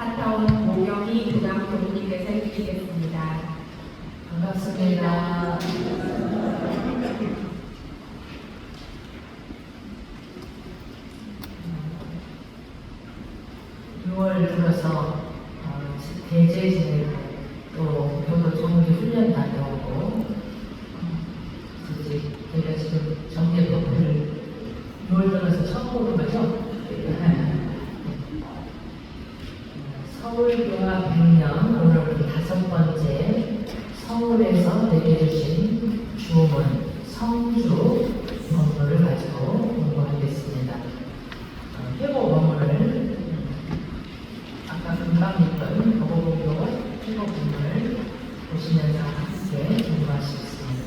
갔다 온 모경이 부장 교수님께서 해주시겠습니다. 반갑습니다. 6월 들어서 대제 지내고 또 교도 정기 훈련 다녀오고 이제 제가 지금 정례법을 6월 들어서 처음 보는 거죠. 서울교화 100년 오늘 5번째 서울에서 내려주신 주문 성주 법문을 가지고 공부하겠습니다. 회복 법문을 아까 금방 읽던 법보교 회복 법문을 보시면서 함께 공부하시겠습니다.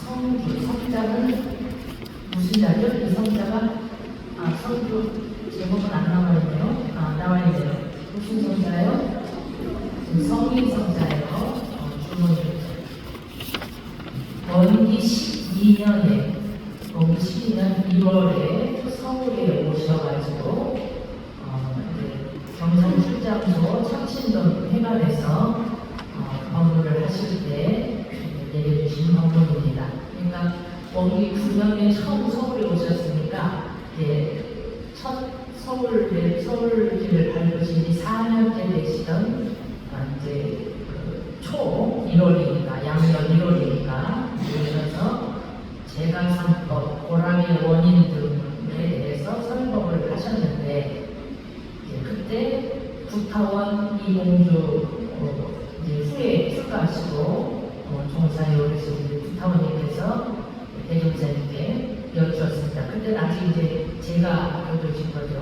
성주 성자는 무슨 자죠? 이 성자가 성주 제목은 안 나와있네요. 나와있네요. 무슨 성자예요? 성인 성자예요. 주문이 원기 12년에 12년 2월에 서울에 오셔가지고 경성 출장소 창신동 회관에서 법문을 하실 때 내려주신 법문입니다. 그러니까 원기 9년에 처음 서울에 오셨으니까 첫 서울길을 밟으시니 4년째 되시던 이제 초 1월이니까 양력 1월이니까 오셔서 제가삼법 고랑의 원인 등에 대해서 설법을 하셨는데 그때 구타원 이공주 후에 출가하시고 종사에 오르신 구타원님께서 대종사님께 여쭈었습니다. 그때는 아직 이제 제가 교도신 거죠.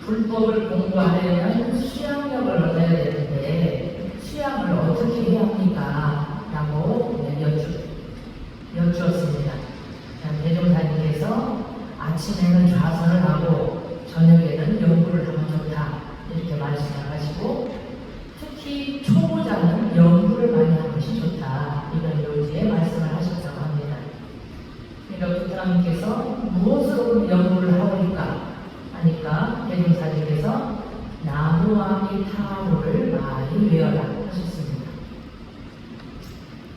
불법을 공부하려면 수양력을 얻어야 되는데 수양을 어떻게 해야 합니까? 라고 여쭈었습니다. 대종사님께서 아침에는 좌선을 하고 저녁에는 연구를 하면 좋다 이렇게 말씀하시고 특히 초보자는 연구를 많이 하는 것이 좋다 이런 요지에 말씀을 하셨다고 합니다. 그러니까 부처님께서 무엇으로 연구를 하오리까 하니까 대종사님께서 나무아미 타오를 많이 외워라 하셨습니다.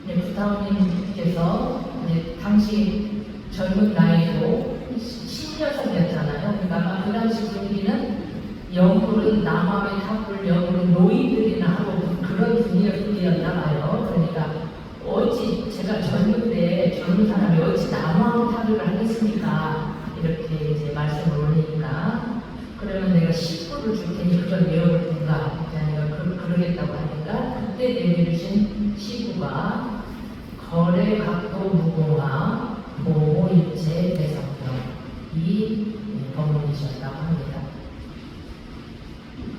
부타오님께서 당시 젊은 나이고 신여성이었잖아요. 그러니까 그 당시 분위기는 연구를 남아의 탑을 연구를 노인들이나 하고 그런 분위기였나 봐요. 그러니까 어찌 제가 젊은 때 젊은 사람이 어찌 남아의 탑을 하겠습니까? 이렇게 이제 말씀을 올리니까 그러면 내가 10불을 줄 테니 그걸 외워볼 텐가? 내가 그러겠다고 하니까 그때 내려주신 시구가 거래 각도 무공화 보호일체 대성경 이 법문이셨다고 합니다.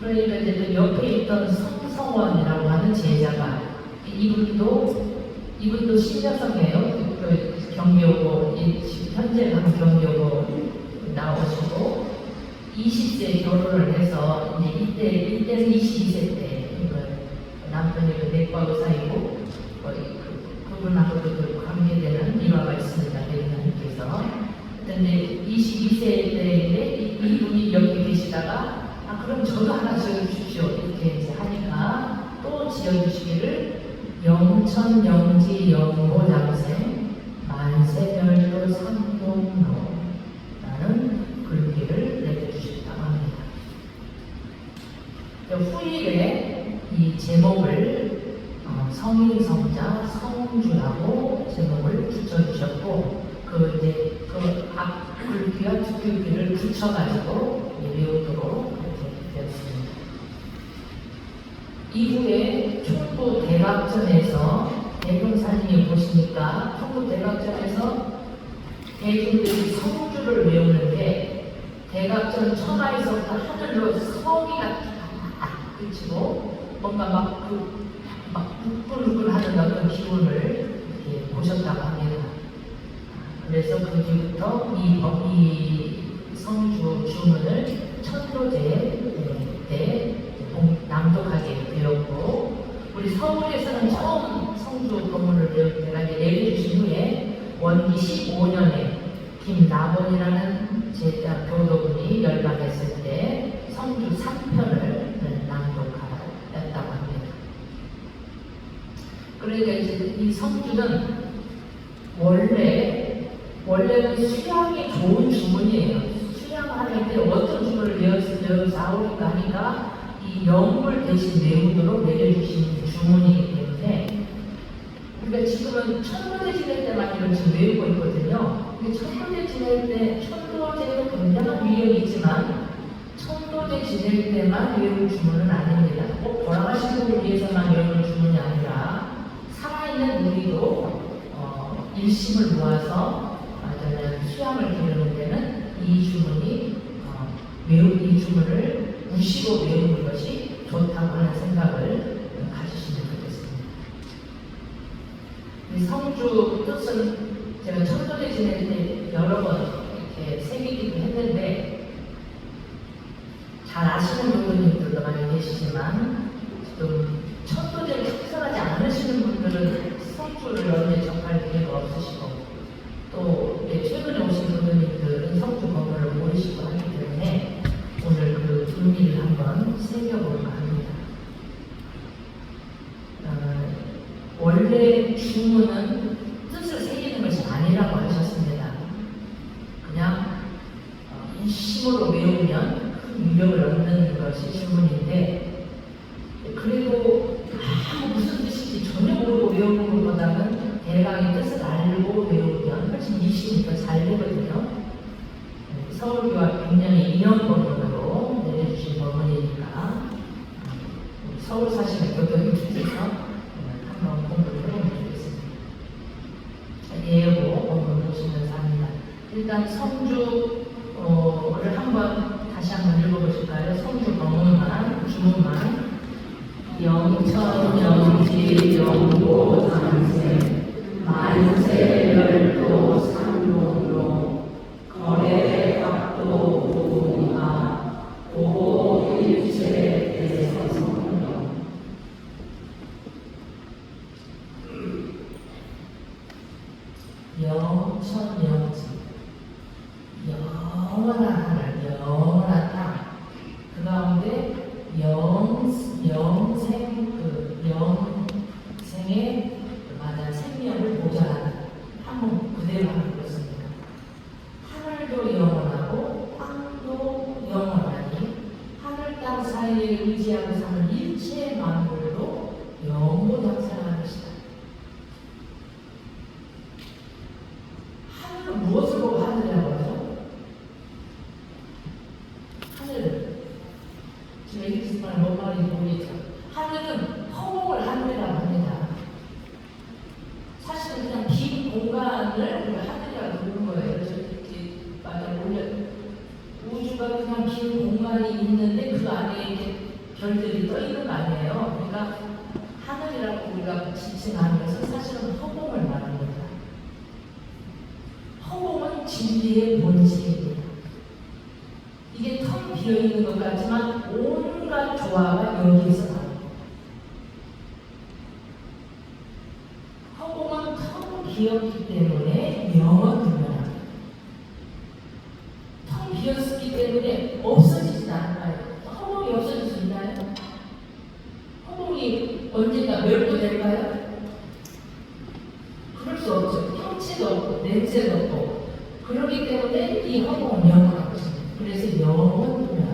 그러니까 이제 옆에 있던 성성원이라고 하는 제자가 이분도 신여성이에요. 경교고 현재 간 경교고 나오시고 20세 결혼을 해서 이제 이때는 22세 때 남편이 그 내과 의사이고 그분하고도 관계되는 일화가 있습니다. 대리님께서. 그런데 22세 때에 이분이 여기 계시다가 그럼 저도 하나 지어주십시오 이렇게 이제 하니까 또 지어주시기를 영천영지 영고장생 만세별도 삼동로 라는 글귀를 내려주셨다고 합니다. 후일에 이 제목을 성인성자 성주라고 제목을 붙여주셨고 앞 글귀와 뒷글귀를 붙여가지고 외우도록 이렇게 되었습니다. 이후에 총부 대각전에서 대종사님이 보시니까 총부 대각전에서 대중들이 성주를 외우는데 대각전 천하에서부터 하늘로 성이가 딱 그치고 뭔가 막 부글부글 하는 어떤 기분을 이렇게 보셨다고 합니다. 그래서 그 뒤부터 이 성주 주문을 천도제 때 낭독하게 되었고 우리 서울에서는 처음 성주 법문을 배울 때가 내려주신 후에 원기 15년에 김나본이라는 제자 교도분이 열반했을 때 성주 3편을 낭독하였다고 합니다. 그러니까 이제 이 성주는 원래는 수양이 좋은 주문이에요. 수양하는 때 어떤 주문을 외워서 아우리가 하니까 이 영물 대신 외우도록 내려주신 주문이기 때문에, 그러니까 지금은 천도제 지낼 때만 이걸 지금 외우고 있거든요. 근데 천도제 지낼 때, 천도제도 굉장한 위력이 있지만 천도제 지낼 때만 외울 주문은 아닙니다. 꼭 돌아가신 분을 위해서만 외우는 주문이 아니라 살아있는 우리도 일심을 모아서 수양을 기르는 데는 이 주문이 이 주문을 무시고 외우는 것이 좋다고 하는 생각을 가지시면 좋겠습니다. 이 성주 뜻은 제가 천도제 지낼 때 여러 번 이렇게 새기기도 했는데, 잘 아시는 분들도 많이 계시지만 지금 천도제를 특성하지 않으시는 분들은 성주를 언제 접할 기회가 없으시고, 또 최근에 오신 부모님들은 성주 법문을 모르시고 하기 때문에 오늘 그 의미를 한번 새겨볼까 합니다. 원래 주문은 뜻을 새기는 것이 아니라고 하셨습니다. 그냥 일심으로 외우면 큰 위력을 얻는 것이 주문인데, 그래도 무슨 뜻인지 전혀 모르고 외우는 것보다는 대강의 뜻을 알고 외우면 훨씬 일심이 더 잘 되거든요. 서울교와 굉장히 인연 법문으로 내려주신 법문이니까 서울 사시는 교도님께서 한번 공부를 해보면 좋겠습니다. 예고 법문 보시면서 합니다. 일단 성주를 다시 한번 읽어보실까요? 성주 법문만, 주문만. 영천영지 영고 장세 만세 열도 상용로 거래 각도 보이마 보호 일체 대서성령. 영천영지 영원한 하늘, 영원한 땅, 그 가운데 영생의 맞아 생명을 보장하는 한번 그대로 하는 것입니다. 하늘도 영원하고 땅도 영원하니 하늘 땅 사이에 의지하고 사는 일체 만물도 영원장생하는 것이다. 하늘은 무엇을 보고 하늘이라고 하죠? 하늘은 지금 에기스판에 뭔 말인지 모르겠죠. 하늘은 허공을 하늘이라고 합니다. 사실은 그냥 빈 공간을 우리가 하늘이라고 부르는 거예요. 그래서 이렇게 우주가 그냥 빈 공간이 있는데 그 안에 이렇게 별들이 떠 있는 거 아니에요. 그러니까 하늘이라고 우리가 지칭하는 것은 사실은 허공을 말하는 겁니다. 허공은 진리의 본질입니다. 이게 텅 비어 있는 것 같지만 온갖 조화가 여기에서 나옵니다. 허공은 텅 비었기 때문에 영원합니다. 텅 비었기 때문에 없어지지 않아요. 허공이 없어질 수 있나요? 허공이 언젠가 멸도될까요? 그럴 수 없죠. 형체도 없고 냄새도 없고. 그렇기 때문에 이 허공은 영원한 것입니다. 그래서 영원합니다.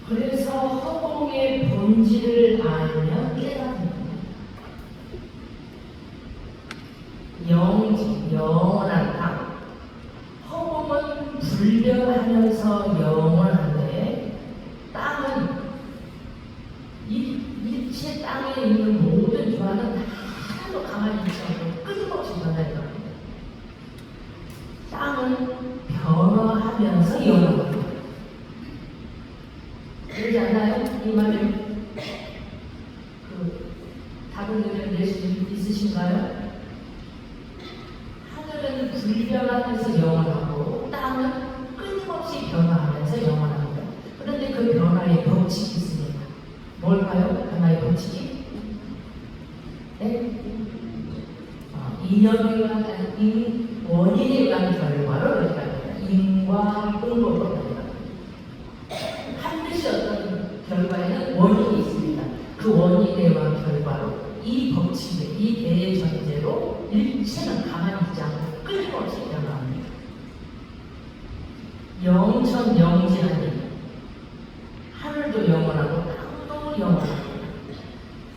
그래서 허공의 본질을 알면 깨닫는 겁니다. 영지, 영원한 땅. 허공은 불변하면서 영원한데 땅은 일체 땅에 있는 모든 조화는 하나도 가만히 있지 않고 끊임없이 변할 겁니다. 땅은 변화하면서 영원합니다. 그러지 않나요? 이 말을 다른 의견 낼 수 있으신가요? 하늘은 불변하면서 영원하고 땅은 끊임없이 변화하면서 영원합니다. 그런데 그 변화의 법칙이 있습니다. 뭘까요? 변화의 법칙이? 네? 이 인연에 관한 원인에 관한 결과로 어떻게 합니다. 인과 응보로 합니다. 반드시 어떤 결과에는 원인이 있습니다. 그 원인에 관한 결과로 이 법칙에, 이 대전제로 일체는 가만히 있지 않고 끊임없이 변화합니다. 영천영지하니 하늘도 영원하고 땅도 영원하고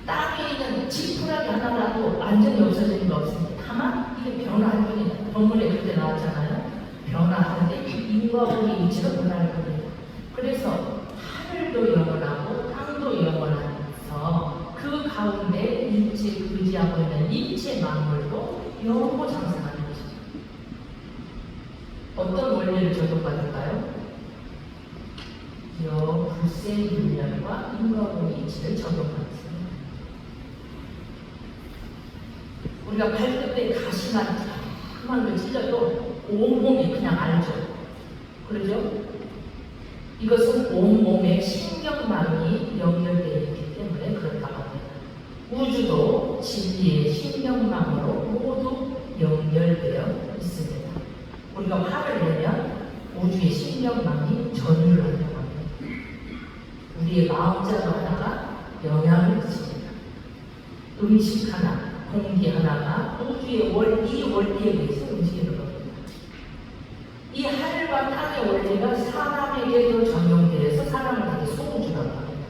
땅에 있는 지푸라기 하나라도 완전히 없어지는 거 없습니다. 다만 이게 변화할 뿐이다. 본문에 그때 나왔잖아요. 변화하는데 인과관계 위치가 변화할 뿐이다. 그래서 하늘도 영원하고 땅도 영원하면서 그 가운데 일체 의지하고 있는 일체 만물도 영원고 장생하는 것입니다. 어떤 원리를 적용받을까요? 불생불멸과 인과관계 위치를 적용받습니다. 우리가 발끝에 가시만 조그만 걸 찔러도 온몸이 그냥 알죠. 그러죠? 이것은 온몸의 신경망이 연결되어 있기 때문에 그렇다고 합니다. 우주도 진리의 신경망으로 모두 연결되어 있습니다. 우리가 화를 내면 우주의 신경망이 전율을 한다고 합니다. 우리의 마음자루 하나가 영향을 미칩니다. 음식 하나, 공기 하나가 우주의 이 원리에 의해서 움직이는 겁니다. 이 하늘과 땅의 원리가 사람에게도 적용되어서 사람을 되게 소구주라고 합니다.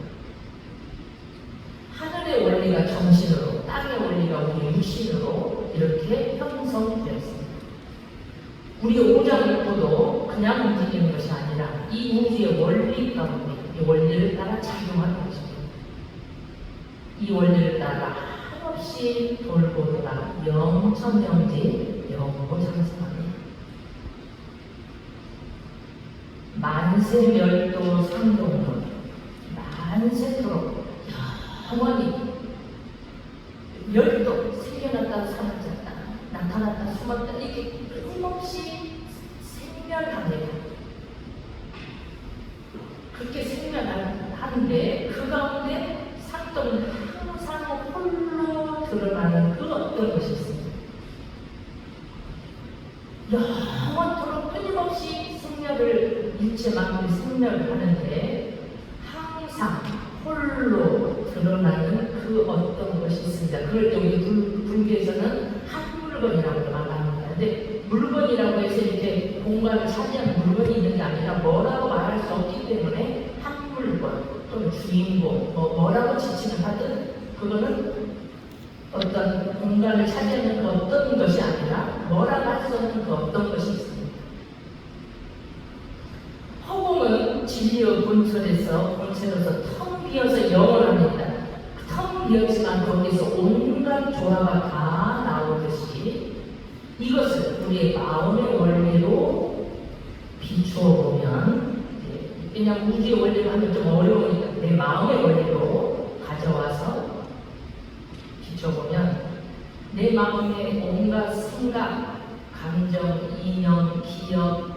하늘의 원리가 정신으로, 땅의 원리가 우리 육신으로 이렇게 형성되었습니다. 우리 오장육부도 그냥 움직이는 것이 아니라 이 우주의 원리 가운데 이 원리를 따라 작용하는 것입니다. 이 원리를 따라 한없이 돌고 돌아 영천영지 영고 장생합니다. 만세멸도 상동론 만세토록 영원히 멸도 생겨났다 사라졌다 나타났다 숨었다 이렇게 끊임없이 생멸합니다. 그렇게 생멸하는데 그 가운데 상동은 항상 홀로 드러나는 그 어떤 것이 있습니다. 영원토록 끊임없이 생멸을 일체 만물이 생멸하는데 항상 홀로 드러나는 그 어떤 것이 있습니다. 그럴 때 우리 불교에서는 한 물건이라고 말합니다. 근데 물건이라고 해서 이렇게 공간을 차지하는 물건이 있는 게 아니라 뭐라고 말할 수 없기 때문에 한 물건 또는 주인공 뭐라고 지칭을 하든 그거는 어떤 공간을 차지하는 그 어떤 것이 아니라 뭐라고 할 수 없는 그 어떤 것이 있습니다. 허공은 진리의 본체로서 텅 비어서 영원합니다. 텅 비었지만 거기서 온갖 조화가 다 나오듯이 이것을 우리의 마음의 원리로 비추어 보면 그냥 우주의 원리로 하면 좀 어려우니까 내 마음의 원리로 가져와서 비춰보면 내 마음의 온갖 생각, 감정, 인연, 기억,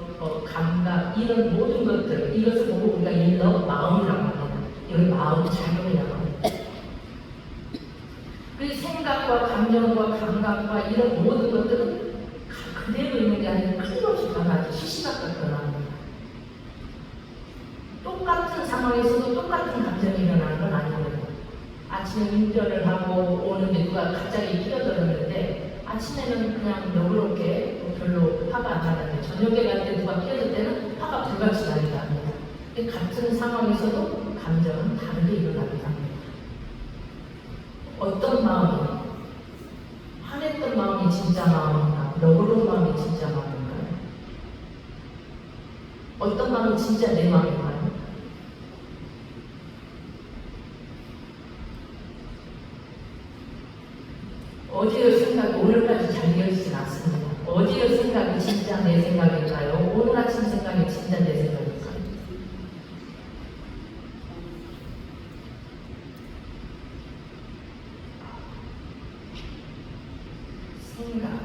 감각 이런 모든 것들 이것을 보고 우리가 일러 마음이라고 합니다. 여기 마음의 작용이라고 합니다. 그 생각과 감정과 감각과 이런 모든 것들은 그대로 있는 게 아니라 끊임없이 변하죠. 시시각각 변합니다. 똑같은 상황에서도 똑같은 감정이 일어나는 건 아니거든요. 아침에 운전을 하고 오는데 누가 갑자기 끼어들었는데 아침에는 그냥 너그럽게 별로 화가 안 나는데 저녁에 갈 때 누가 끼어들 때는 화가 불같이 나기도 합니다. 같은 상황에서도 감정은 다르게 일어나기도 합니다. 어떤 마음이 화냈던 마음이 진짜 마음인가 너그러운 마음이 진짜 마음인가요? 어떤 마음이 진짜 내 마음인가요? 어제의 생각이 오늘까지 잘 이어지진 않습니다. 어제의 생각이 진짜 내 생각일까요? 오늘 아침 생각이 진짜 내 생각일까요? 생각,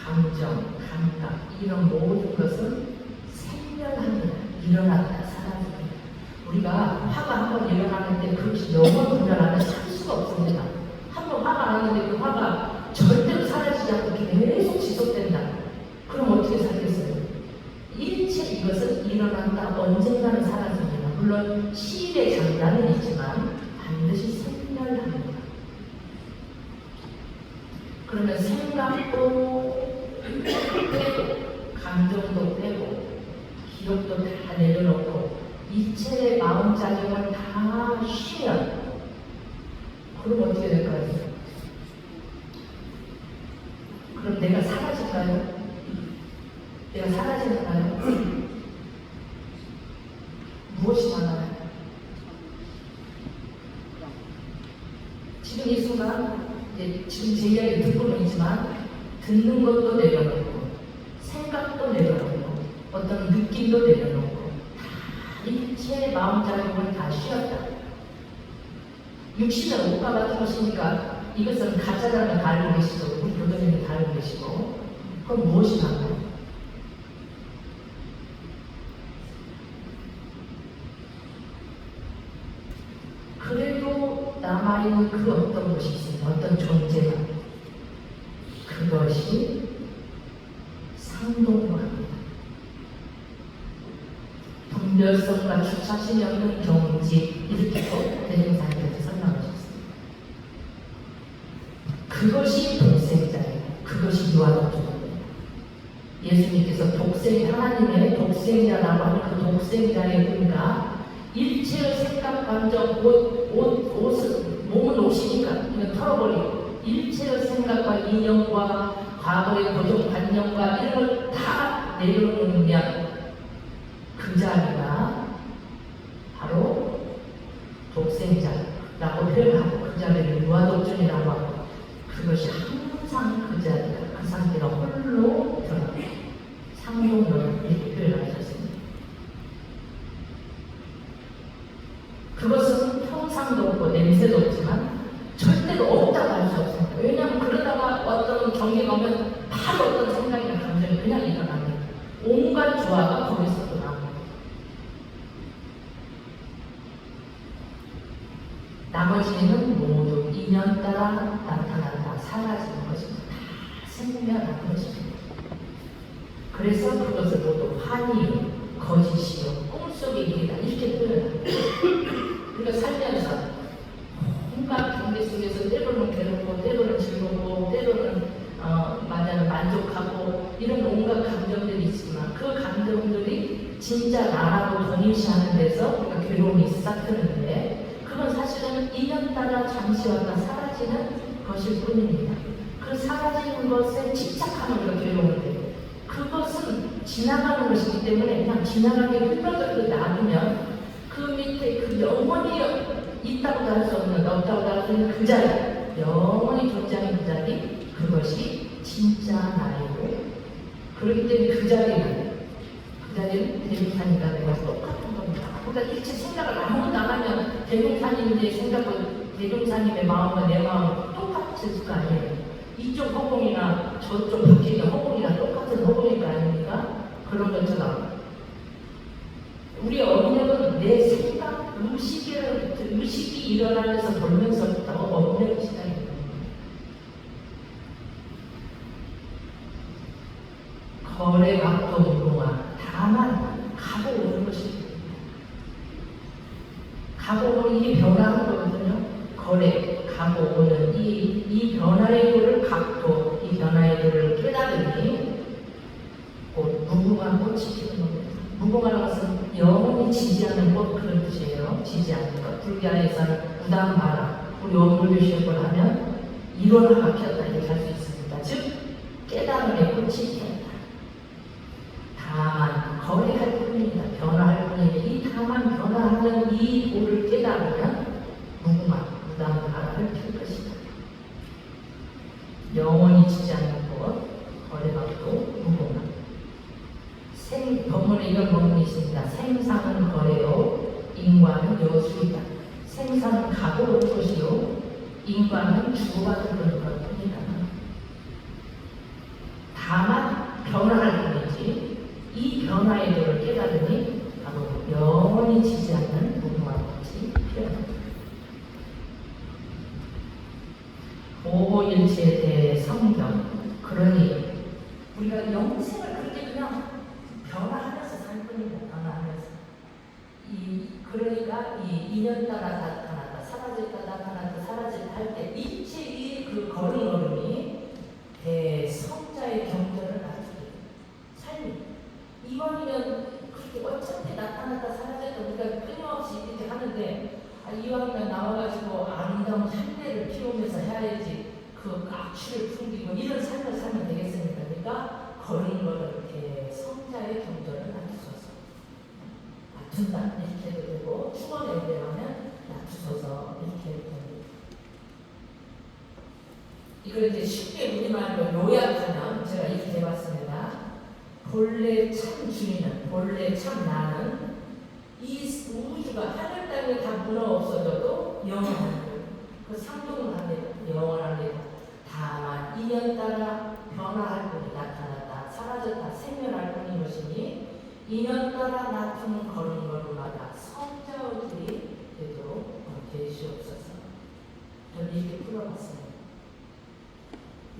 감정, 감각 이런 모든 것은 생멸합니다. 일어났다 사라집니다. 우리가 화가 한번 일어나는데 그것이 영원 분별하면 살 수가 없습니다. 한번 화가 나는데 그 화가 절대로 사라지지 않고 계속 물론 시일의 장단은 있지만 반드시 생멸합니다. 그러면 생각도 빼고 감정도 빼고 기록도 다 내려놓고 이체의 마음작용을 다 쉬면 그럼 어떻게 될까요? 그럼 내가 사라질까요? 내가 사라질까요? 무엇이 나나요? 지금 이 순간 지금 제 이야기 듣고는 있지만 듣는 것도 내려놓고 생각도 내려놓고 어떤 느낌도 내려놓고 다 일체의 마음작용을 다 쉬었다. 육신은 옷과 같은 것이니까 이것은 가짜라는 다 알고 계시죠. 우리 교도님이 다 알고 계시고 그럼 무엇이 나나요? 그래도 남아있는 그 어떤 것이 있습니다. 어떤 존재가 그것이 상동합니다. 분별성과 주착심이 없는 경지 이렇게 또 대종사님께서 설명하셨습니다. 그것이 독생자예요. 그것이 유아독존입니다. 예수님께서 하나님의 독생자라고 하는 그 독생자의 의미가 일체의 생각, 감정, 옷은 몸은 옷이니까 이건 털어버리고 일체의 생각과 인연과 과거의 고정관념과 이런 걸 다 내려놓으면 그 자리가 바로 독생자라고 표현하고 그 자리를 유아독존이라고 하고 그것이 항상 그 자리가 그 상태가 홀로 드러납니다. 상용론을 이렇게 표현하셨습니다. 그것은 형상도 없고 냄새도 없지만 절대로 없다고 할 수 없습니다. 왜냐하면 그러다가 어떤 경계가 오면 바로 어떤 생각이나 감정이 그냥 일어납니다. 온갖 조화가 거기서도 나옵니다. 나머지는 모두 인연 따라 나타난다, 사라지는 것입니다. 다 생멸하는 것입니다. 그래서 그것을 모두 환희, 거짓이요, 꿈속의 일이다 이렇게 표현합니다. 우리가 살면서 온갖 경계 속에서 때로는 괴롭고 때로는 즐겁고 때로는 만족하고 이런 온갖 감정들이 있지만 그 감정들이 진짜 나라고 동일시하는 데서 우리가 괴로움이 시작하는데 그건 사실은 인연 따라 잠시 왔다 사라지는 것일 뿐입니다. 그 사라지는 것에 집착하는 우리가 괴로운데 그것은 지나가는 것이기 때문에 그냥 지나가게 흘러들고 놔두면 그 밑에 그 영원히 있다고도 할 수 없는 없다고도 할 수 있는 그 자리 영원히 존재하는 그 자리 그것이 진짜 나이고 그렇기 때문에 그 자리는 대종사님과 내가 똑같은 겁니다. 그러니까 일체 생각을 아무것도 안 하면 대종사님의 생각과 대종사님의 마음과 내 마음은 똑같을 거 아니에요. 이쪽 허공이나 저쪽 밖에 있는 허공이나 똑같은 허공일 거 아닙니까? 그런 것처럼 우리 업력은 내 생각, 의식이 일어나면서 돌면서부터 업력이 시작이 됩니다. 거래, 각도, 무궁화 다만 가고 오는 것입니다. 가고 오는 이게 변화하는 거거든요. 거래, 가고 오는 이 변화의 도를 각도, 이 변화의 도를 깨달으니 곧 무궁화 꽃이 피는 겁니다. 무궁화라는 것은 영원히 지지 않는 꽃 그런 뜻이에요. 지지 않는 것. 불교에서는 무당바라 우리 원불교시험을 하면 일원화가 피었다 이렇게 할 수 있습니다. 즉 깨달음의 꽃이 피었다. 다만 거래할 뿐입니다. 변화할 뿐입니다. 이 다만 변화하는 이 도를 깨달으면 무궁화, 무당바라를 필 것이다. 영원히 지지 않는 꽃, 거래각도 무궁화. 법문에 이런 법문이 있습니다. 생사는 거래요, 인과는 여수이다. 생사는 가고 올 것이요, 인과는 주고받을 것뿐이다. 다만 변화할 뿐이지 이 변화의 도를 깨달으니 바로 영원히 지지 않는 무궁화 꽃이 피어납니다. 오보일체에 대해 성경 그러니 우리가 영생을 그렇게 그냥 변화하면서 살 뿐입니다. 변화하면서 그러니 악취를 풍기고 이런 삶을 살면 되겠습니까? 그러니까 그런 거를 이렇게 성자의 경전을 낮추소서. 낮춘다 이렇게 해도 되고 축원에 대하면 낮추소서 이렇게 해도 됩니다. 이걸 이제 쉽게 우리말로 요약하면 제가 이렇게 해봤습니다. 본래 참 주인은, 본래 참 나는 이 우주가 하늘 땅에 다 무너 없어져도 영원한 것. 그 상동을 합니다. 영원합니다. 다만 인연 따라 변화할 뿐이 나타났다. 사라졌다. 생멸할 뿐인 것이니 인연 따라 나타는 걸음걸음마다 성자의 길이 되도록 되시옵소서. 저는 이렇게 풀어봤습니다.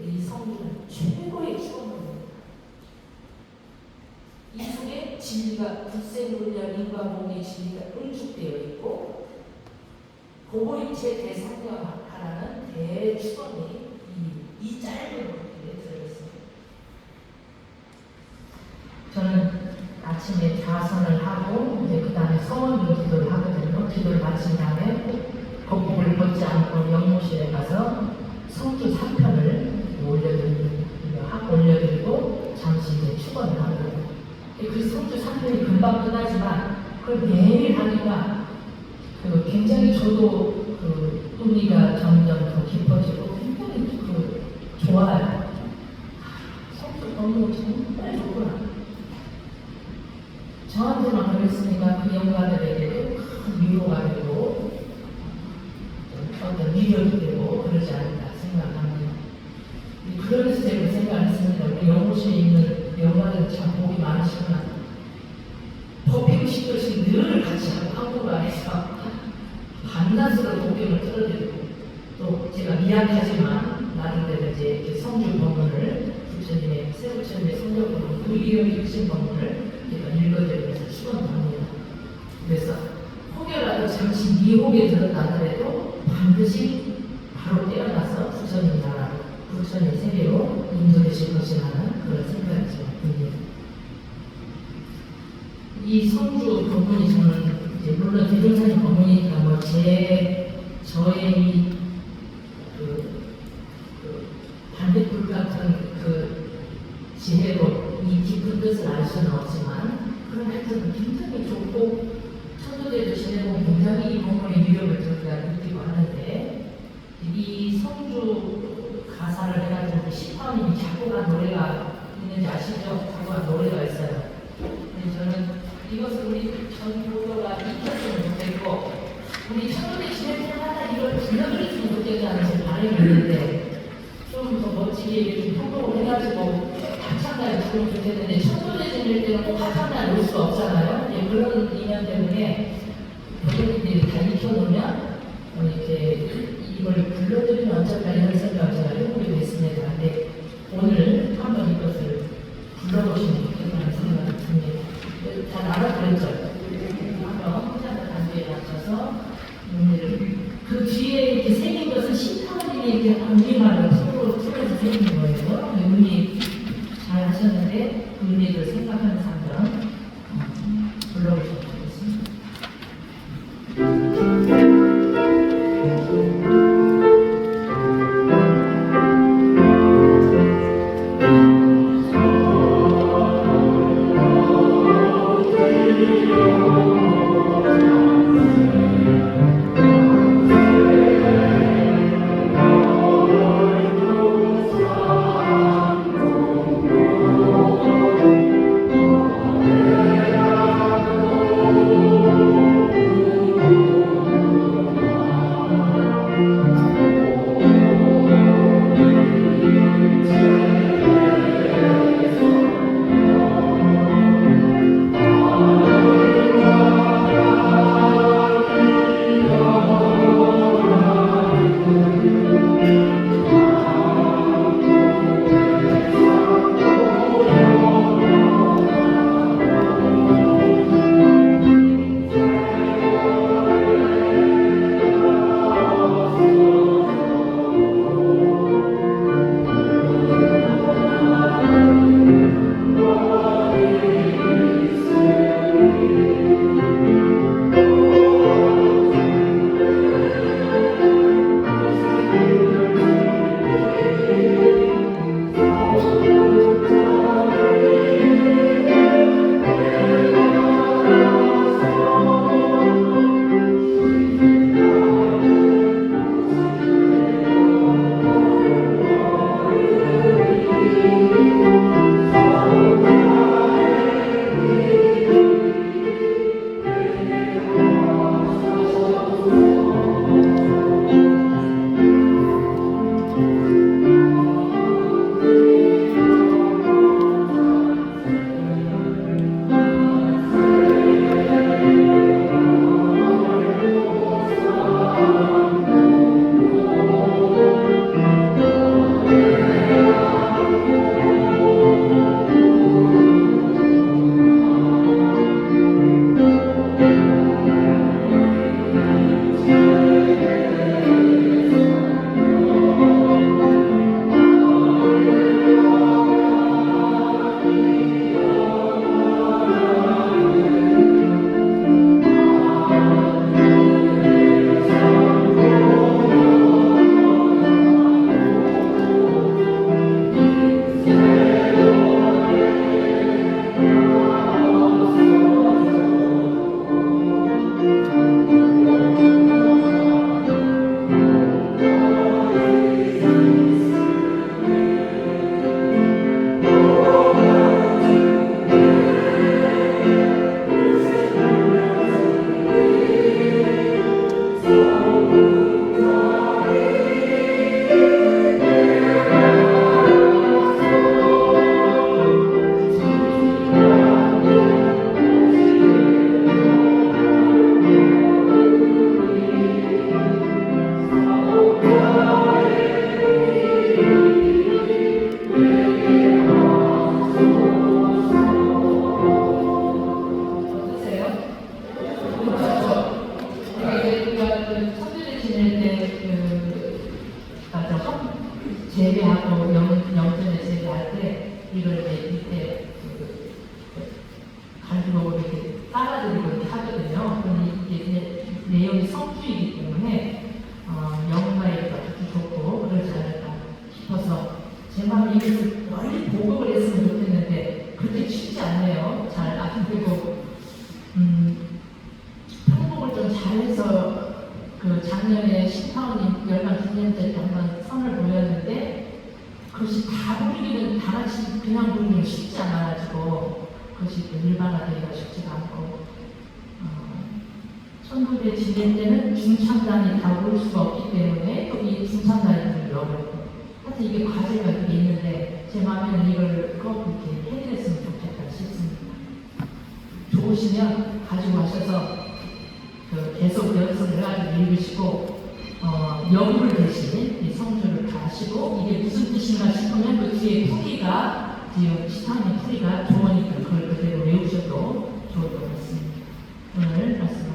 이 성주는 최고의 축원입니다. 이 속에 진리가 불생물량 인과공의 진리가 응축되어 있고 보고일체 대상경하라는 대축원이 이 짧은 글에 들어있습니다. 저는 아침에 자선을 하고 이제 그 다음에 성원도 기도를 하거든요. 기도를 마친 다음에 거복을 벗지 않고 영무실에 가서 성주 3편을 올려드리고 잠시 이제 축원을 하거든요. 그 성주 3편이 금방 끝나지만 그걸 매일 하니까 굉장히 저도 의미가 점점 더 깊어지고 굉장히 좋아요. 성주 너무 정말 좋구나. 저한테만 그랬으니까 그 영가들에게도 큰 위로가 되고 어떤 위력이 되고 그러지 않을까 생각합니다. 그러면서 제가 생각했습니다. 우리 연구실에 있는 영가들 참 복이 많으시구나. 퍼핑 시도씩 늘 같이 하고 한국 안에서 밤낮으로 도경을 틀어드리고 또 제가 미약하지만 나름대로 이제 성주 법문을 부처님의 세부처님의 성주 법문 그 이름이 크신 법문을 제가 읽어드리면서 축원합니다. 그래서 혹여라도 잠시 미혹에 들었다 하더라도 반드시 바로 깨어나서 부처님 나라로 부처님 세계로 인도되실 것이라는 그런 생각이 듭니다. 이 성주 법문이 저는 이제 물론 대종사님 법문이니까 뭐 저의 이 반대풀 같은 지혜로 이 깊은 뜻을 알 수는 없지만 그런 하여튼 굉장히 좋고 천도대도 지내보면 굉장히 이 법문의 위력을 저희가 느끼고 하는데 이 성주 가사를 해가지고 시파님이 작곡한 노래가 있는지 아시죠? 작곡한 노래가 있어요. 저는 이것을 우리 전 교도가 익혔으면 좋겠고 우리 천도대 지내보면 하나 이걸 불러드렸으면 좋겠다는 제 바람이 있는데 좀 더 멋지게 좀 통곡을 해가지고 합창단에 부르면 좋겠는데 천도대 지낼 때는 꼭 합창단에 올 수 없잖아요. 예, 그런 인연 때문에 교도님들이 다 익혀놓으면 이렇게 이걸 불러드리면 어쩔까 이런 생각을 제가 해보기로 했습니다. 근데 오늘 한번 이것을 불러보시면 좋겠다는 생각이 듭니다. 다 알아들었죠? 한번 혼자서 단계에 맞춰서 그 뒤에 이렇게 새긴 것은 신타원이 이렇게 우리말로 틀어서 새긴 거예요. 의미 잘 하셨는데 그 의미를 생각하면서 한번 불러보시면 좋겠습니다. 널리 보급을 했으면 좋겠는데 그렇게 쉽지 않네요. 잘 안 되고 편곡을 좀 잘해서 그 작년에 신파원님 열방 기념제 때 한번 선을 보였는데 그것이 다 부르기는 다 같이 그냥 부르기는 쉽지 않아가지고 그것이 일반화되기가 쉽지가 않고 천국에 지낼 때는 중창단이 다 올 수가 없기 때문에 또 이 중창단이 좀 어렵고 하여튼 이게 과제가 되게 있는데 제 마음에는 이걸 꼭 이렇게 해드렸으면 좋겠다 싶습니다. 좋으시면 가지고 가셔서 계속 연습을 해가지고 읽으시고 영불 대신 이 성주를 다 하시고 이게 무슨 뜻인가 싶으면 그 뒤에 풀이가 뒤에 시타는 풀이가 좋으니까 그걸 그대로 외우셔도 좋을 것 같습니다. 오늘 말씀